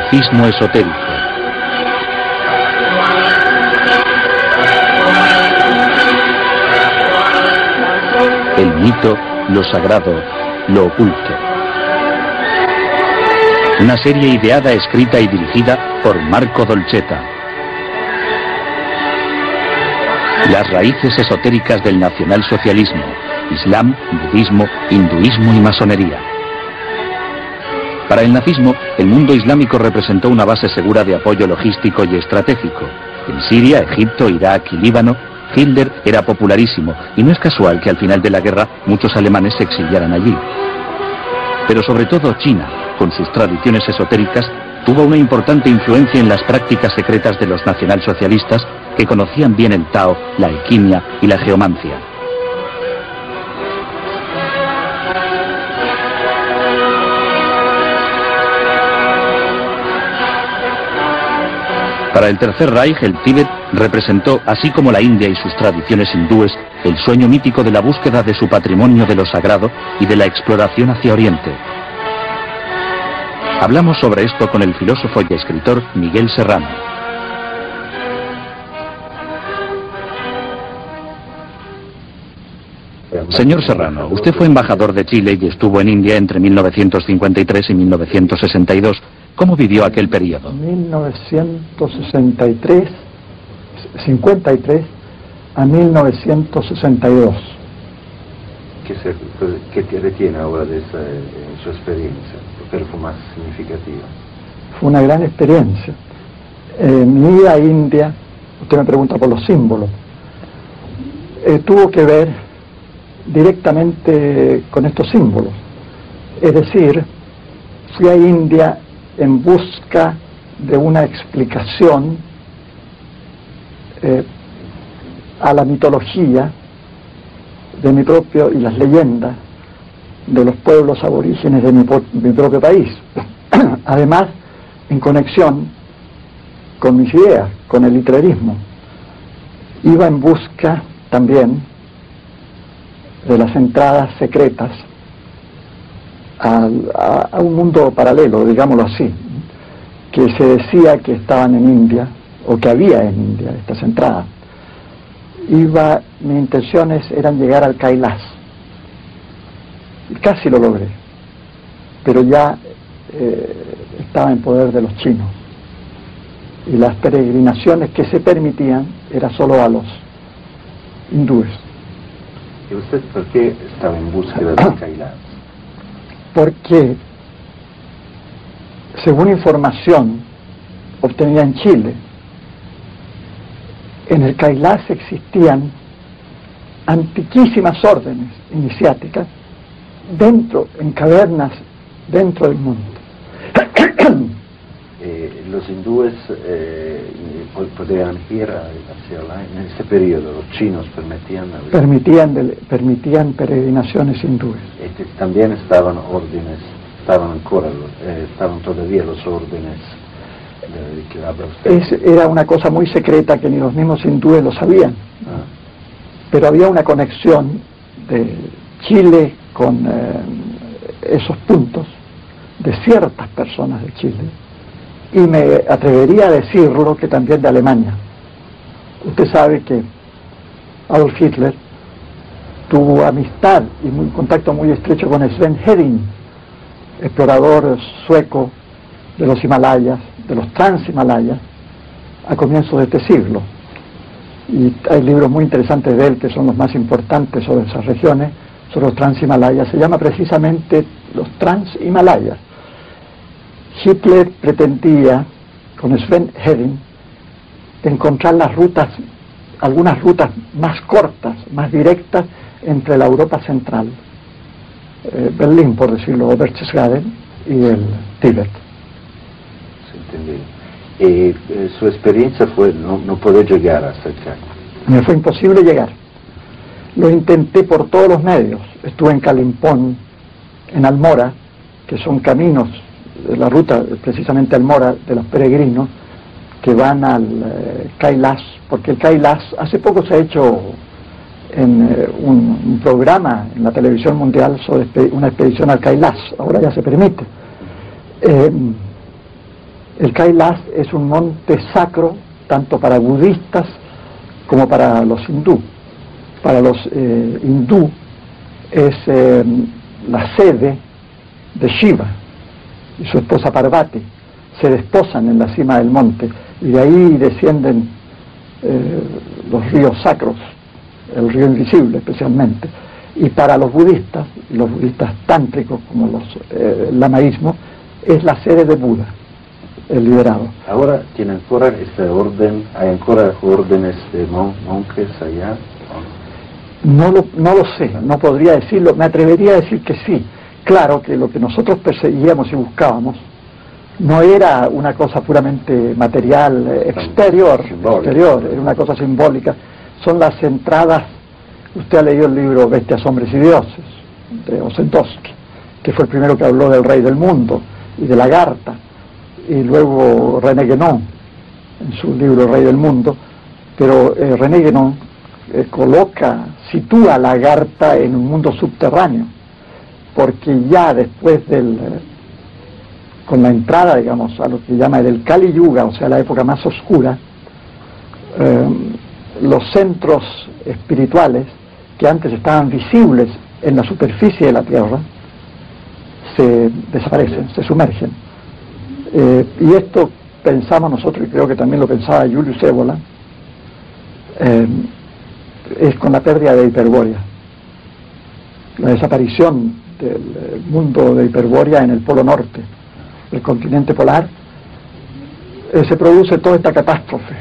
Salafismo esotérico. El mito, lo sagrado, lo oculto. Una serie ideada, escrita y dirigida por Marco Dolcetta. Las raíces esotéricas del nacionalsocialismo, islam, budismo, hinduismo y masonería. Para el nazismo, el mundo islámico representó una base segura de apoyo logístico y estratégico. En Siria, Egipto, Irak y Líbano, Hitler era popularísimo, y no es casual que al final de la guerra muchos alemanes se exiliaran allí. Pero sobre todo China, con sus tradiciones esotéricas, tuvo una importante influencia en las prácticas secretas de los nacionalsocialistas que conocían bien el Tao, la alquimia y la geomancia. Para el Tercer Reich, el Tíbet representó, así como la India y sus tradiciones hindúes, el sueño mítico de la búsqueda de su patrimonio de lo sagrado y de la exploración hacia Oriente. Hablamos sobre esto con el filósofo y escritor Miguel Serrano. Señor Serrano, usted fue embajador de Chile y estuvo en India entre 1953 y 1962. ¿Cómo vivió aquel periodo? 53 a 1962. ¿Qué te retiene ahora de su experiencia? Porque fue más significativa. Fue una gran experiencia. Mi ida a India, usted me pregunta por los símbolos, tuvo que ver directamente con estos símbolos. Es decir, fui a India en busca de una explicación a la mitología de mi propio y las leyendas de los pueblos aborígenes de mi propio país. Además, en conexión con mis ideas, con el literarismo. Iba en busca también de las entradas secretas a un mundo paralelo, digámoslo así, que se decía que estaban en India, o que había en India estas entradas. Mis intenciones eran llegar al Kailash, y casi lo logré, pero ya estaba en poder de los chinos, y las peregrinaciones que se permitían era solo a los hindúes. ¿Y usted por qué estaba en búsqueda del Kailash? Porque, según información obtenida en Chile, en el Kailash existían antiquísimas órdenes iniciáticas en cavernas dentro del mundo. Los hindúes podían ir hacia allá en ese periodo. Los chinos permitían peregrinaciones hindúes. También estaban todavía los órdenes de que habla usted. Era una cosa muy secreta que ni los mismos hindúes lo sabían. Pero había una conexión de Chile con esos puntos de ciertas personas de Chile, y me atrevería a decirlo que también de Alemania. Usted sabe que Adolf Hitler tuvo amistad y un contacto muy estrecho con Sven Hedin, explorador sueco de los Himalayas, de los Transhimalayas, a comienzos de este siglo. Y hay libros muy interesantes de él, que son los más importantes sobre esas regiones, sobre los Transhimalayas. Se llama precisamente los Transhimalayas. Hitler pretendía, con Sven Hedin, encontrar algunas rutas más cortas, más directas, entre la Europa central, Berlín, por decirlo, o Berchtesgaden, y el Tíbet. Entendido. Su experiencia fue no poder llegar hasta acá. Me fue imposible llegar. Lo intenté por todos los medios. Estuve en Kalimpong, en Almora, que son caminos de la ruta, precisamente Almora, de los peregrinos que van al Kailash, porque el Kailash hace poco se ha hecho en un programa en la televisión mundial sobre una expedición al Kailash, ahora ya se permite. El Kailash es un monte sacro tanto para budistas como para los hindú. Para los hindú es la sede de Shiva y su esposa Parvati. Se desposan en la cima del monte y de ahí descienden los ríos sacros, el río invisible especialmente. Y para los budistas tántricos como los lamaísmo, es la sede de Buda, el liberado. Ahora tienen fuera este orden, hay ancora órdenes de monjes allá. No lo sé, no podría decirlo, me atrevería a decir que sí. Claro que lo que nosotros perseguíamos y buscábamos no era una cosa puramente material, exterior, era una cosa simbólica. Son las entradas. Usted ha leído el libro Bestias, Hombres y Dioses, de Ossendowski, que fue el primero que habló del rey del mundo y de Lagarta, y luego René Guénon, en su libro El rey del mundo, pero René Guénon sitúa a Lagarta en un mundo subterráneo, porque ya después con la entrada, digamos, a lo que llama el Kali Yuga, o sea, la época más oscura, los centros espirituales que antes estaban visibles en la superficie de la Tierra se desaparecen, se sumergen. Y esto pensamos nosotros, y creo que también lo pensaba Julius Evola, es con la pérdida de Hiperbórea, la desaparición del mundo de Hiperbórea en el Polo Norte, el continente polar. Se produce toda esta catástrofe.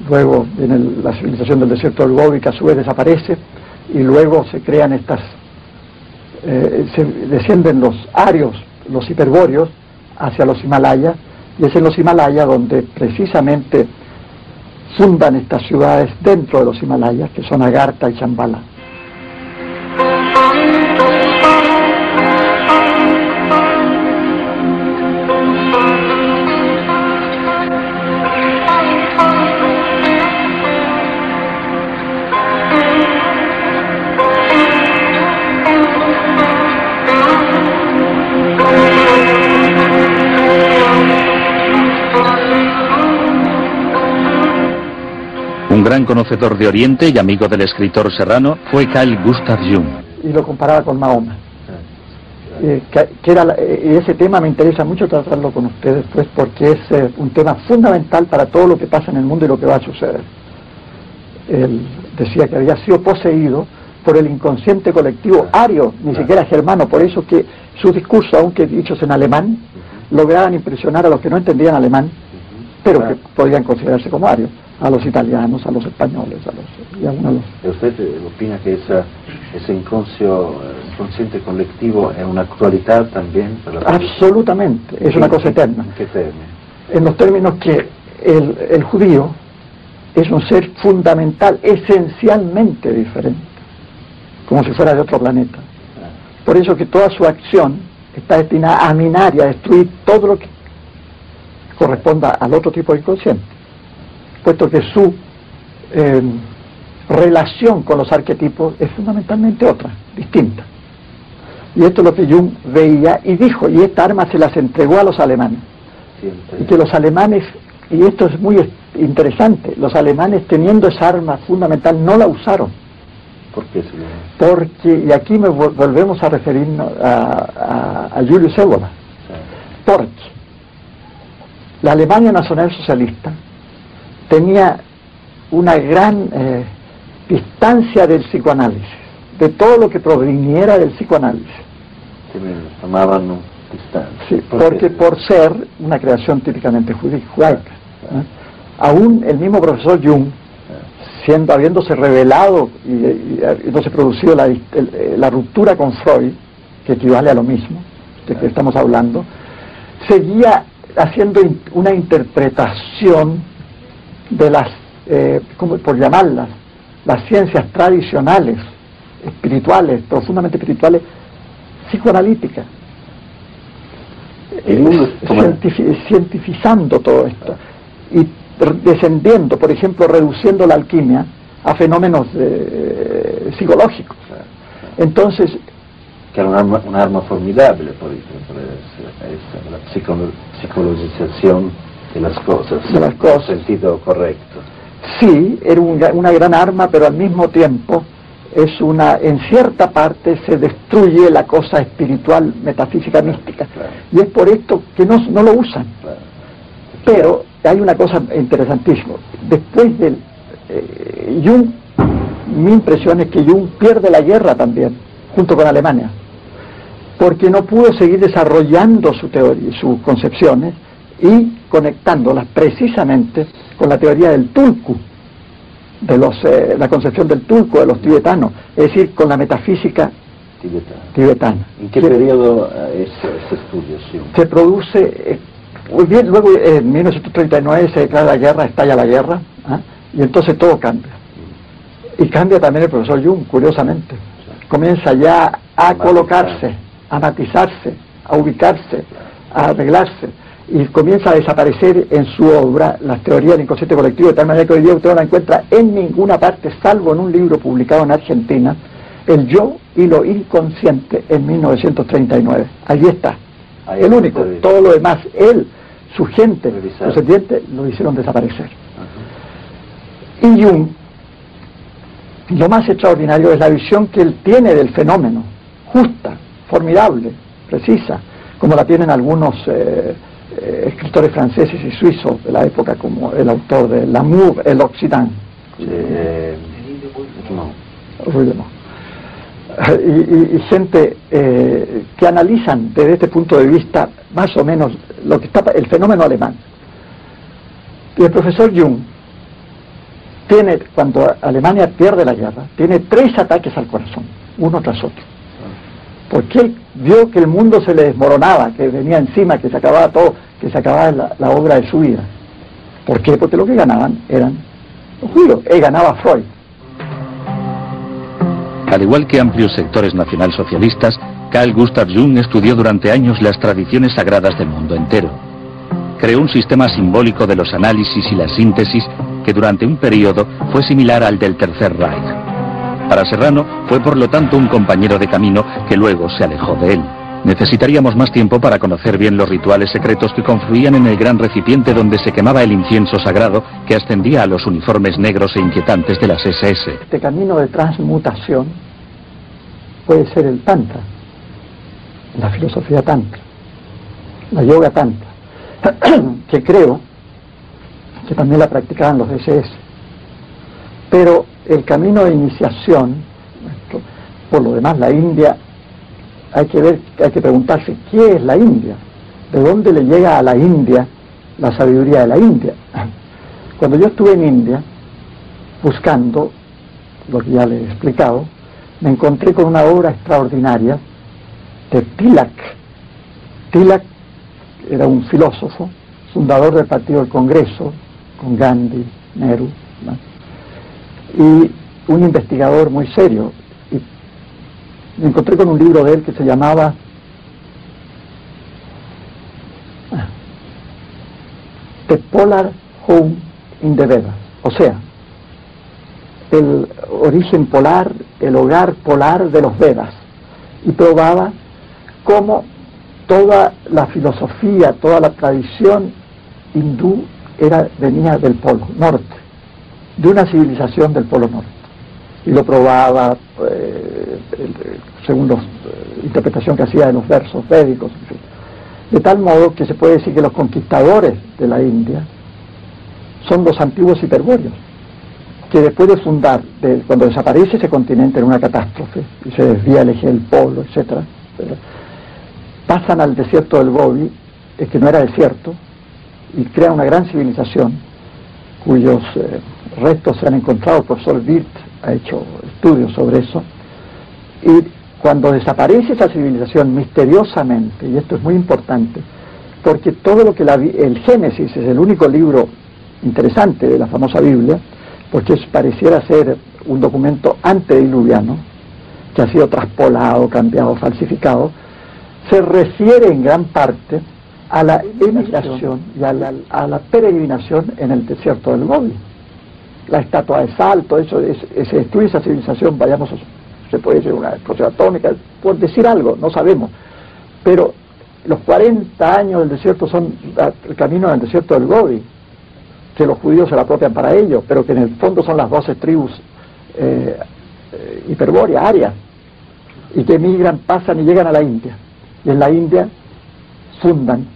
Luego viene la civilización del desierto del Gobi, que a su vez desaparece, y luego se crean se descienden los arios, los hiperbóreos, hacia los Himalayas, y es en los Himalayas donde precisamente fundan estas ciudades dentro de los Himalayas, que son Agartha y Shambhala. Un gran conocedor de Oriente y amigo del escritor serrano fue Carl Gustav Jung. Y lo comparaba con Mahoma. Y ese tema me interesa mucho tratarlo con ustedes, pues, porque es un tema fundamental para todo lo que pasa en el mundo y lo que va a suceder. Él decía que había sido poseído por el inconsciente colectivo ario, ni siquiera germano, por eso que sus discursos, aunque dichos en alemán, lograban impresionar a los que no entendían alemán, pero que podían considerarse como arios, a los italianos, a los españoles, y a los... ¿Usted opina que ese inconsciente colectivo es una actualidad también? Absolutamente, es una cosa eterna. ¿En qué términos? En los términos que el judío es un ser fundamental, esencialmente diferente, como si fuera de otro planeta. Por eso que toda su acción está destinada a minar y a destruir todo lo que corresponda al otro tipo de inconsciente, puesto que su relación con los arquetipos es fundamentalmente otra, distinta. Y esto es lo que Jung veía y dijo, y esta arma se las entregó a los alemanes. Y que los alemanes, y esto es muy interesante, los alemanes, teniendo esa arma fundamental, no la usaron. ¿Por qué? Porque, y aquí volvemos a referirnos a Julius Evola, porque la Alemania nacionalsocialista tenía una gran distancia del psicoanálisis, de todo lo que proviniera del psicoanálisis. Tomaban distancia. Sí, porque por ser una creación típicamente judaica. Aún el mismo profesor Jung, habiéndose revelado y habiéndose producido la ruptura con Freud, que equivale a lo mismo de que estamos hablando, seguía haciendo una interpretación de las, como por llamarlas, las ciencias tradicionales, espirituales, profundamente espirituales, psicoanalíticas, cientificando todo esto y descendiendo, por ejemplo, reduciendo la alquimia a fenómenos psicológicos. Entonces, que era un arma formidable, por ejemplo, la psicologización las cosas, de las cosas. en sentido correcto. Sí, era una gran arma, pero al mismo tiempo en cierta parte se destruye la cosa espiritual, metafísica, mística. Claro. Y es por esto que no lo usan. Claro. Pero hay una cosa interesantísima. Después del Jung, mi impresión es que Jung pierde la guerra también, junto con Alemania, porque no pudo seguir desarrollando su teoría, sus concepciones, y conectándolas precisamente con la teoría del Tulku, la concepción del Tulku de los tibetanos, es decir, con la metafísica tibetana. ¿En qué periodo es ese estudio? Sí. Se produce, muy bien, luego en 1939 se declara la guerra, estalla la guerra, y entonces todo cambia. Y cambia también el profesor Jung, curiosamente. Comienza ya a colocarse, a matizarse, a ubicarse, a arreglarse, y comienza a desaparecer en su obra las teorías del inconsciente colectivo, de tal manera que hoy día usted no la encuentra en ninguna parte, salvo en un libro publicado en Argentina, El yo y lo inconsciente, en 1939. Allí está, Ahí el único. Todo lo demás, él, su gente, sus sirvientes, lo hicieron desaparecer. Y Jung, lo más extraordinario es la visión que él tiene del fenómeno, justa, formidable, precisa, como la tienen algunos escritores franceses y suizos de la época, como el autor de L'Amour et l'Occident, y gente que analizan desde este punto de vista más o menos lo que está el fenómeno alemán. Y el profesor Jung tiene, cuando Alemania pierde la guerra, tiene 3 ataques al corazón, uno tras otro, porque él vio que el mundo se le desmoronaba, que venía encima, que se acababa todo, que se acababa la obra de su vida. ¿Por qué? Porque lo que ganaban eran los judíos. Él ganaba Freud. Al igual que amplios sectores nacionalsocialistas, Carl Gustav Jung estudió durante años las tradiciones sagradas del mundo entero. Creó un sistema simbólico de los análisis y la síntesis que durante un periodo fue similar al del Tercer Reich. Para Serrano fue por lo tanto un compañero de camino que luego se alejó de él. Necesitaríamos más tiempo para conocer bien los rituales secretos que confluían en el gran recipiente donde se quemaba el incienso sagrado que ascendía a los uniformes negros e inquietantes de las SS. Este camino de transmutación puede ser el Tantra, la filosofía Tantra, la yoga Tantra, que creo que también la practicaban los SS. Pero el camino de iniciación, por lo demás la India, hay que preguntarse qué es la India, de dónde le llega a la India la sabiduría de la India. Cuando yo estuve en India buscando lo que ya les he explicado, me encontré con una obra extraordinaria de Tilak. Tilak era un filósofo, fundador del Partido del Congreso, con Gandhi, Nehru, ¿no? Y un investigador muy serio. Me encontré con un libro de él que se llamaba The Polar Home in the Vedas, o sea, el origen polar, el hogar polar de los Vedas, y probaba cómo toda la filosofía, toda la tradición hindú venía del Polo Norte, de una civilización del Polo Norte. Y lo probaba según la interpretación que hacía de los versos védicos, en fin. De tal modo que se puede decir que los conquistadores de la India son los antiguos hiperbóreos, que después de fundar, cuando desaparece ese continente en una catástrofe y se desvía el eje del polo, etcétera, pasan al desierto del Gobi, que no era desierto, y crean una gran civilización cuyos restos se han encontrado. El profesor Wirth ha hecho estudios sobre eso, y cuando desaparece esa civilización misteriosamente, y esto es muy importante, porque todo lo que el Génesis es el único libro interesante de la famosa Biblia, porque pareciera ser un documento antediluviano, que ha sido traspolado, cambiado, falsificado, se refiere en gran parte a la emigración y a la peregrinación en el desierto del Gobi. La estatua de sal, todo eso, se destruye esa civilización, se puede decir una explosión atómica, por decir algo, no sabemos, pero los 40 años del desierto son el camino del desierto del Gobi, que los judíos se la apropian para ellos, pero que en el fondo son las 12 tribus hiperbóreas, arias, y que emigran, pasan y llegan a la India. Y en la India fundan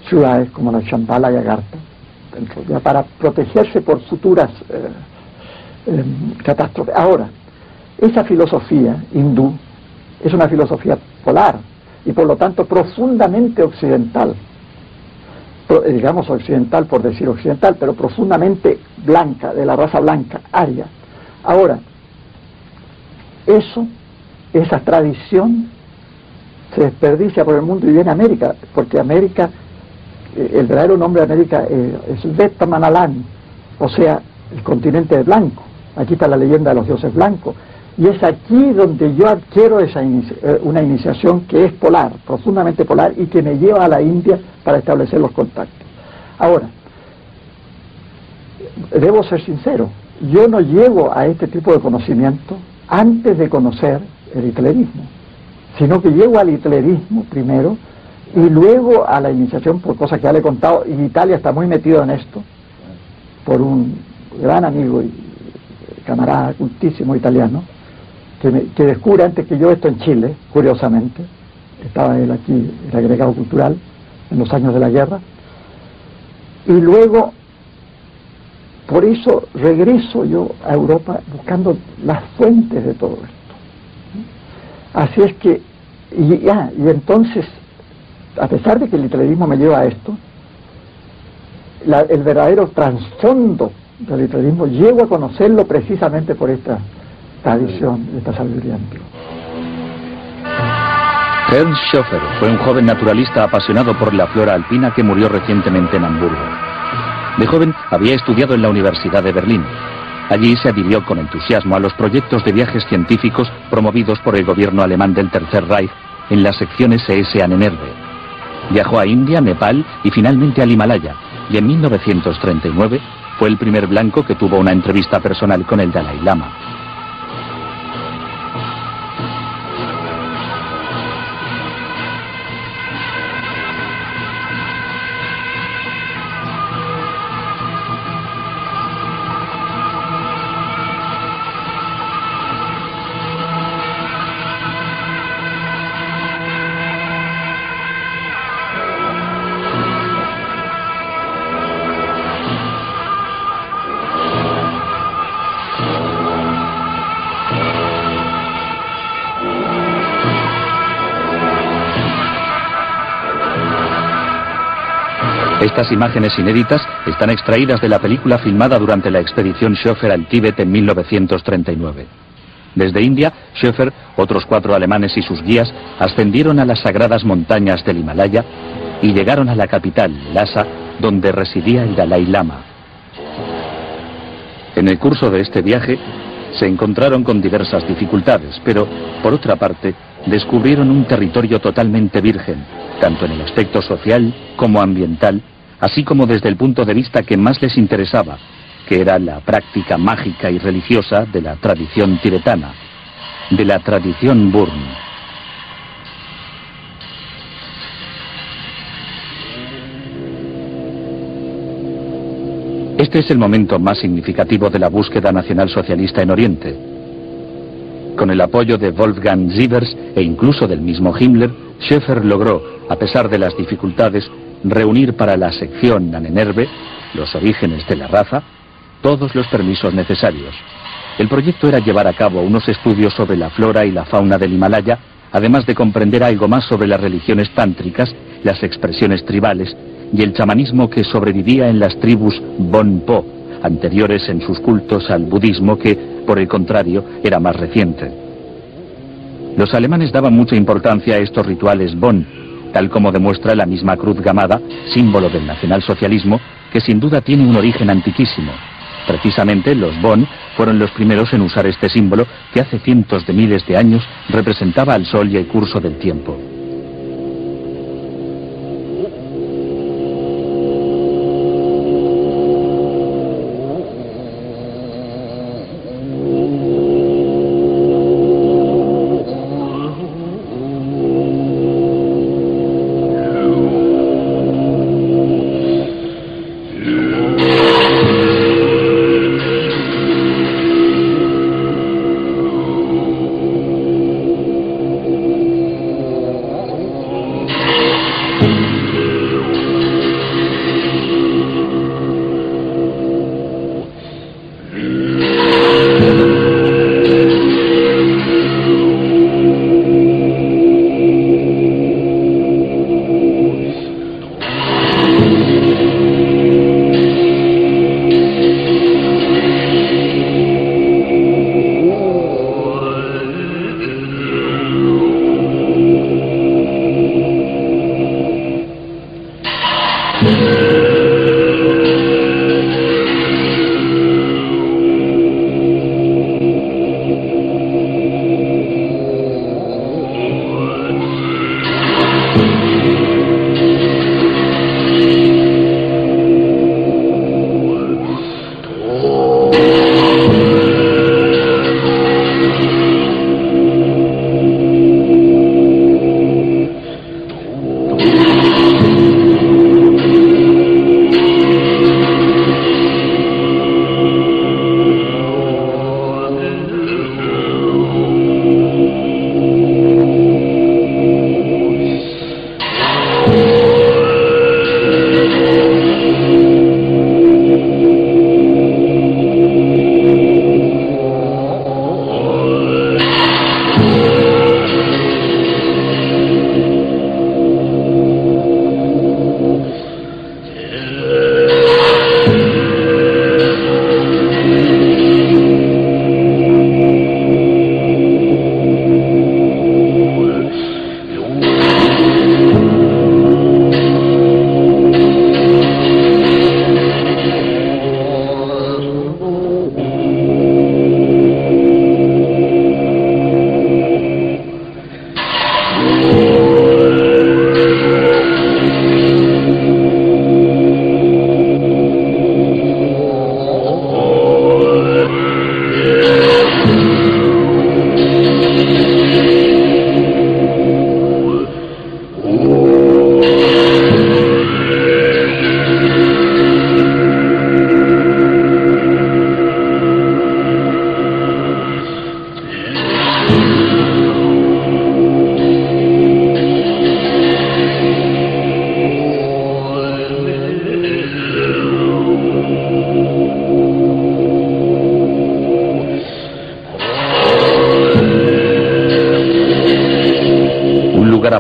ciudades como la Shambhala y Agartha, ya para protegerse por futuras catástrofes. Ahora, esa filosofía hindú es una filosofía polar y por lo tanto profundamente occidental, digamos occidental por decir occidental, pero profundamente blanca, de la raza blanca, aria. Ahora, esa tradición se desperdicia por el mundo y viene a América, porque América, el verdadero nombre de América es Veta Manalan, o sea, el continente blanco. Aquí está la leyenda de los dioses blancos, y es aquí donde yo adquiero una iniciación que es polar, profundamente polar, y que me lleva a la India para establecer los contactos. Ahora, debo ser sincero, yo no llego a este tipo de conocimiento antes de conocer el hitlerismo, sino que llego al hitlerismo primero y luego a la iniciación por cosas que ya le he contado, y Italia está muy metido en esto, por un gran amigo y camarada cultísimo italiano, que descubre antes que yo esto en Chile, curiosamente. Estaba él aquí, el agregado cultural, en los años de la guerra. Y luego, por eso regreso yo a Europa buscando las fuentes de todo esto. Así es que, y entonces, a pesar de que el hitlerismo me lleva a esto, el verdadero trasfondo del hitlerismo llego a conocerlo precisamente por esta tradición, esta sabiduría antigua. Ernst Schöffer fue un joven naturalista apasionado por la flora alpina que murió recientemente en Hamburgo. De joven había estudiado en la Universidad de Berlín. Allí se adhirió con entusiasmo a los proyectos de viajes científicos promovidos por el gobierno alemán del Tercer Reich en la sección SS Ahnenerbe. Viajó a India, Nepal y finalmente al Himalaya, y en 1939 fue el primer blanco que tuvo una entrevista personal con el Dalai Lama. Estas imágenes inéditas están extraídas de la película filmada durante la expedición Schöffer al Tíbet en 1939. Desde India, Schöffer, otros 4 alemanes y sus guías ascendieron a las sagradas montañas del Himalaya y llegaron a la capital, Lhasa, donde residía el Dalai Lama. En el curso de este viaje se encontraron con diversas dificultades, pero, por otra parte, descubrieron un territorio totalmente virgen, tanto en el aspecto social como ambiental, así como desde el punto de vista que más les interesaba, que era la práctica mágica y religiosa de la tradición tibetana, de la tradición Burn. Este es el momento más significativo de la búsqueda nacionalsocialista en Oriente. Con el apoyo de Wolfgang Sievers e incluso del mismo Himmler, Schöffer logró, a pesar de las dificultades, reunir para la sección Ahnenerbe, los orígenes de la raza, todos los permisos necesarios. El proyecto era llevar a cabo unos estudios sobre la flora y la fauna del Himalaya, además de comprender algo más sobre las religiones tántricas, las expresiones tribales y el chamanismo que sobrevivía en las tribus Bonpo, anteriores en sus cultos al budismo que, por el contrario, era más reciente. Los alemanes daban mucha importancia a estos rituales Bon, tal como demuestra la misma cruz gamada, símbolo del nacionalsocialismo, que sin duda tiene un origen antiquísimo. Precisamente los Bon fueron los primeros en usar este símbolo que hace cientos de miles de años representaba al sol y el curso del tiempo.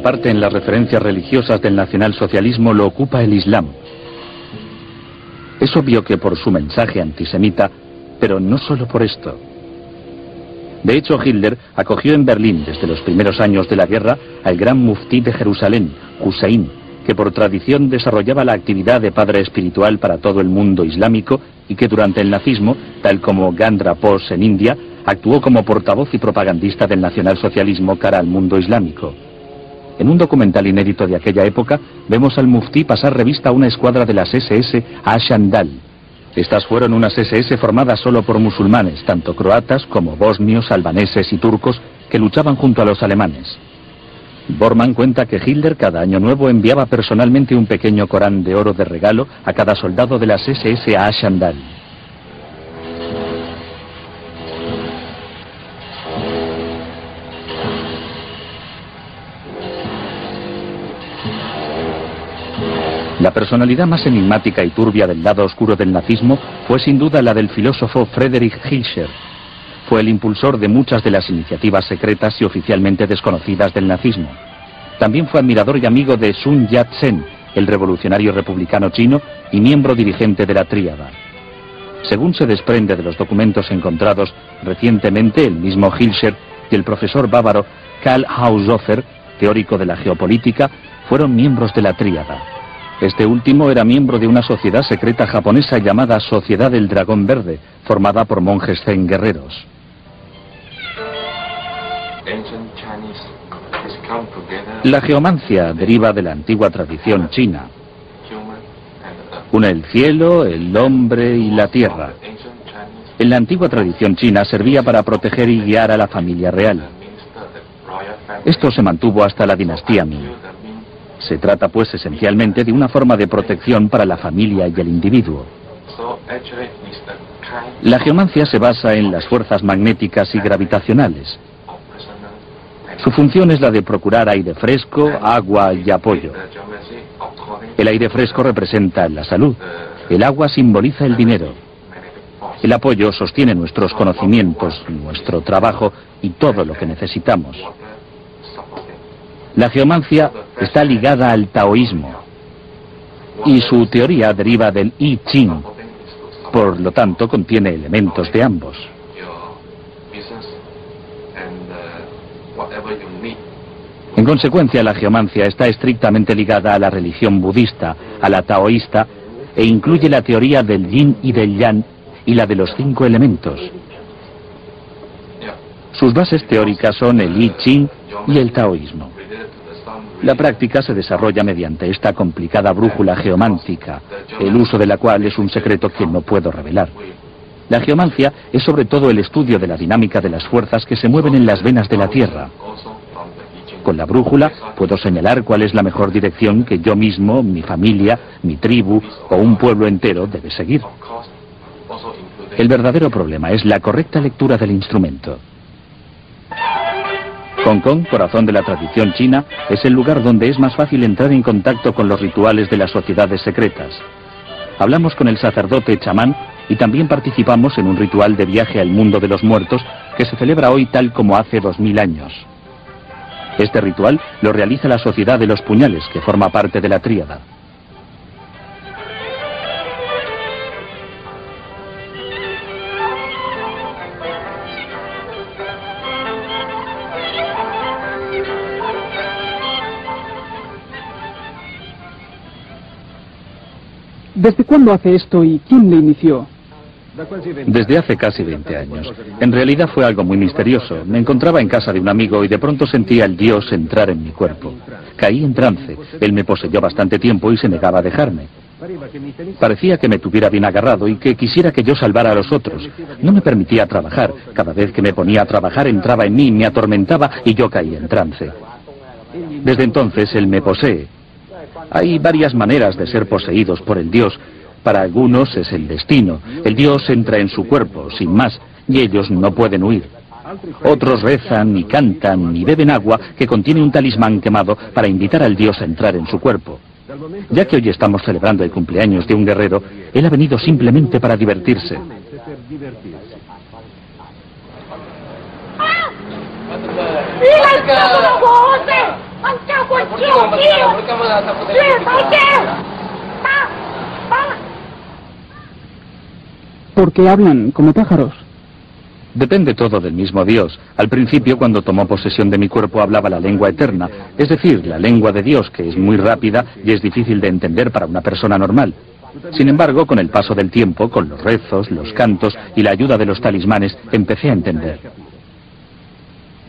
cuarta parte en las referencias religiosas del nacionalsocialismo lo ocupa el Islam. Es obvio que por su mensaje antisemita, pero no solo por esto. De hecho, Hitler acogió en Berlín desde los primeros años de la guerra al gran muftí de Jerusalén, Hussein, que por tradición desarrollaba la actividad de padre espiritual para todo el mundo islámico y que durante el nazismo, tal como Gandhi Bose en India, actuó como portavoz y propagandista del nacionalsocialismo cara al mundo islámico. En un documental inédito de aquella época, vemos al muftí pasar revista a una escuadra de las SS a Ashandal. Estas fueron unas SS formadas solo por musulmanes, tanto croatas como bosnios, albaneses y turcos, que luchaban junto a los alemanes. Bormann cuenta que Hitler cada año nuevo enviaba personalmente un pequeño Corán de oro de regalo a cada soldado de las SS a Ashandal. La personalidad más enigmática y turbia del lado oscuro del nazismo fue sin duda la del filósofo Friedrich Hilscher. Fue el impulsor de muchas de las iniciativas secretas y oficialmente desconocidas del nazismo. También fue admirador y amigo de Sun Yat-sen, el revolucionario republicano chino y miembro dirigente de la Tríada. Según se desprende de los documentos encontrados recientemente, el mismo Hilscher y el profesor bávaro Karl Haushofer, teórico de la geopolítica, fueron miembros de la Tríada. Este último era miembro de una sociedad secreta japonesa llamada Sociedad del Dragón Verde, formada por monjes zen guerreros. La geomancia deriva de la antigua tradición china. Une el cielo, el hombre y la tierra. En la antigua tradición china servía para proteger y guiar a la familia real. Esto se mantuvo hasta la dinastía Ming. Se trata pues esencialmente de una forma de protección para la familia y el individuo. La geomancia se basa en las fuerzas magnéticas y gravitacionales. Su función es la de procurar aire fresco, agua y apoyo. El aire fresco representa la salud, el agua simboliza el dinero. El apoyo sostiene nuestros conocimientos, nuestro trabajo y todo lo que necesitamos. La geomancia está ligada al taoísmo y su teoría deriva del I Ching, por lo tanto contiene elementos de ambos. En consecuencia, la geomancia está estrictamente ligada a la religión budista, a la taoísta, e incluye la teoría del yin y del yang y la de los 5 elementos. Sus bases teóricas son el I Ching y el taoísmo. La práctica se desarrolla mediante esta complicada brújula geomántica, el uso de la cual es un secreto que no puedo revelar. La geomancia es sobre todo el estudio de la dinámica de las fuerzas que se mueven en las venas de la Tierra. Con la brújula puedo señalar cuál es la mejor dirección que yo mismo, mi familia, mi tribu o un pueblo entero debe seguir. El verdadero problema es la correcta lectura del instrumento. Hong Kong, corazón de la tradición china, es el lugar donde es más fácil entrar en contacto con los rituales de las sociedades secretas. Hablamos con el sacerdote chamán y también participamos en un ritual de viaje al mundo de los muertos que se celebra hoy tal como hace 2000 años. Este ritual lo realiza la Sociedad de los Puñales, que forma parte de la Tríada. ¿Desde cuándo hace esto y quién le inició? Desde hace casi 20 años. En realidad fue algo muy misterioso. Me encontraba en casa de un amigo y de pronto sentía al dios entrar en mi cuerpo. Caí en trance. Él me poseyó bastante tiempo y se negaba a dejarme. Parecía que me tuviera bien agarrado y que quisiera que yo salvara a los otros. No me permitía trabajar. Cada vez que me ponía a trabajar entraba en mí, me atormentaba y yo caí en trance. Desde entonces él me posee. Hay varias maneras de ser poseídos por el dios. Para algunos es el destino. El dios entra en su cuerpo, sin más, y ellos no pueden huir. Otros rezan, y cantan, y beben agua que contiene un talismán quemado para invitar al dios a entrar en su cuerpo. Ya que hoy estamos celebrando el cumpleaños de un guerrero, él ha venido simplemente para divertirse. Porque hablan como pájaros. Depende todo del mismo Dios. Al principio, cuando tomó posesión de mi cuerpo, hablaba la lengua eterna, es decir, la lengua de Dios, que es muy rápida y es difícil de entender para una persona normal. Sin embargo, con el paso del tiempo, con los rezos, los cantos y la ayuda de los talismanes, empecé a entender.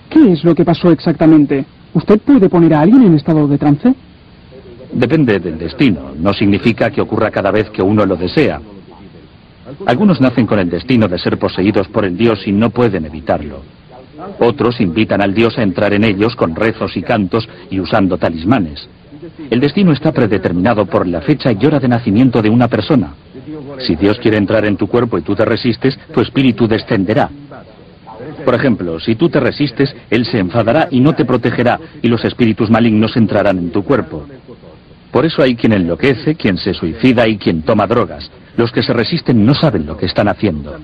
¿Qué es lo que pasó exactamente? ¿Usted puede poner a alguien en estado de trance? Depende del destino. No significa que ocurra cada vez que uno lo desea. Algunos nacen con el destino de ser poseídos por el Dios y no pueden evitarlo. Otros invitan al Dios a entrar en ellos con rezos y cantos y usando talismanes. El destino está predeterminado por la fecha y hora de nacimiento de una persona. Si Dios quiere entrar en tu cuerpo y tú te resistes, tu espíritu descenderá. Por ejemplo, si tú te resistes, Él se enfadará y no te protegerá, y los espíritus malignos entrarán en tu cuerpo. Por eso hay quien enloquece, quien se suicida y quien toma drogas. Los que se resisten no saben lo que están haciendo.